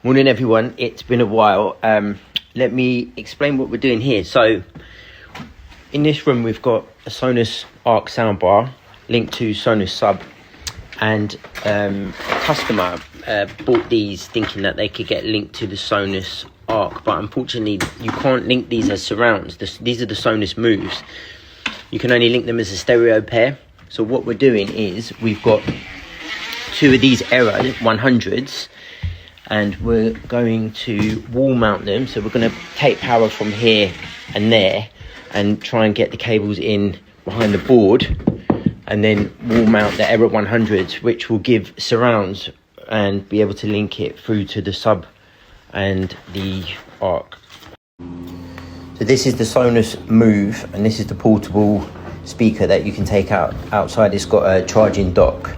Morning everyone, it's been a while. Let me explain what we're doing here. So in this room we've got a Sonos Arc soundbar linked to Sonos Sub, and a customer bought these thinking that they could get linked to the Sonos Arc, but unfortunately you can't link these as surrounds. These are the Sonos Moves. You can only link them as a stereo pair. So what we're doing is we've got two of these Era 100s, and we're going to wall mount them. So we're going to take power from here and there and try and get the cables in behind the board, and then wall mount the Era 100s, which will give surrounds and be able to link it through to the Sub and the Arc. So this is the Sonos Move, and this is the portable speaker that you can take outside. It's got a charging dock.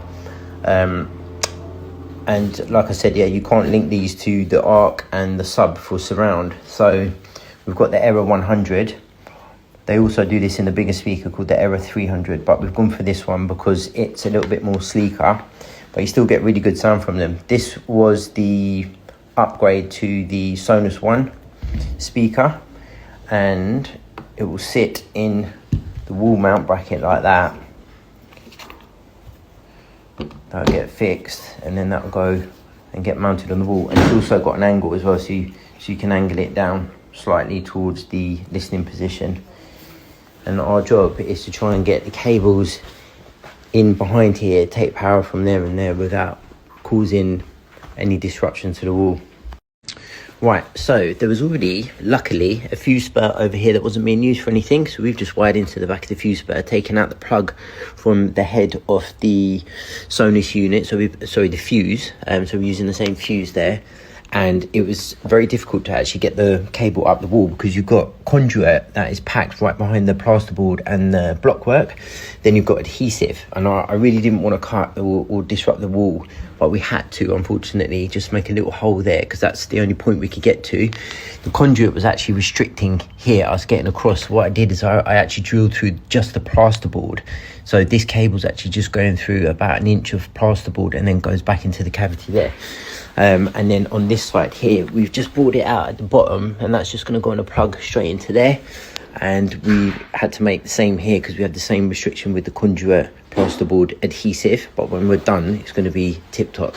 And like I said, yeah, you can't link these to the Arc and the Sub for surround. So we've got the Era 100. They also do this in the bigger speaker called the Era 300, but we've gone for this one because it's a little bit more sleeker, but you still get really good sound from them. This was the upgrade to the Sonos One speaker, and it will sit in the wall mount bracket like that. That'll get fixed, and then that'll go and get mounted on the wall. And it's also got an angle as well, so you can angle it down slightly towards the listening position. And our job is to try and get the cables in behind here, take power from there and there without causing any disruption to the wall. Right, so there was already, luckily, a fuse spur over here that wasn't being used for anything, so we've just wired into the back of the fuse spur, taken out the plug from the head of the Sonos unit, the fuse, so we're using the same fuse there. And it was very difficult to actually get the cable up the wall because you've got conduit that is packed right behind the plasterboard and the blockwork. Then you've got adhesive, and I really didn't want to cut or disrupt the wall, but we had to, unfortunately, just make a little hole there because that's the only point we could get to. The conduit was actually restricting here, us getting across. What I did is I actually drilled through just the plasterboard. So this cable's actually just going through about 1 inch of plasterboard and then goes back into the cavity there. And then on this side here, we've just brought it out at the bottom, and that's just going to go on a plug straight into there. And we had to make the same here because we had the same restriction with the conduit plasterboard adhesive, but when we're done, it's going to be tip top.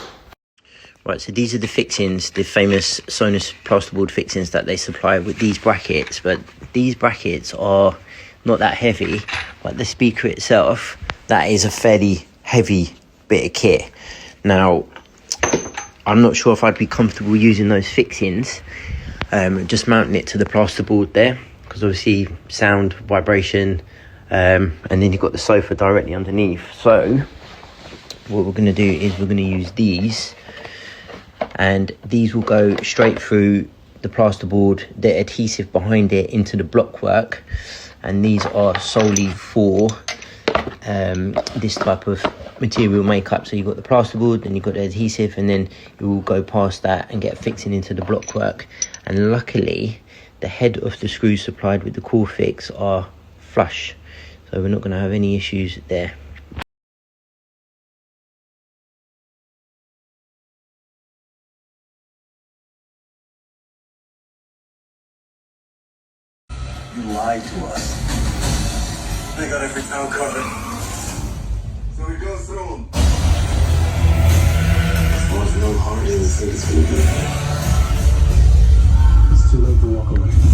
Right, so these are the fixings, the famous Sonos plasterboard fixings that they supply with these brackets, but these brackets are not that heavy, but the speaker itself, that is a fairly heavy bit of kit. Now, I'm not sure if I'd be comfortable using those fixings, just mounting it to the plasterboard there, because obviously sound, vibration, and then you've got the sofa directly underneath. So what we're going to do is we're going to use these, and these will go straight through the plasterboard, the adhesive behind it into the blockwork, and these are solely for this type of material makeup. So you've got the plasterboard, then you've got the adhesive, and then it will go past that and get fixing into the blockwork. And luckily the head of the screws supplied with the core fix are flush, so we're not going to have any issues there. You lied to us. They got every town covered. So we go soon. As long as we don't harm you, we think it's gonna be okay. It's too late to walk away.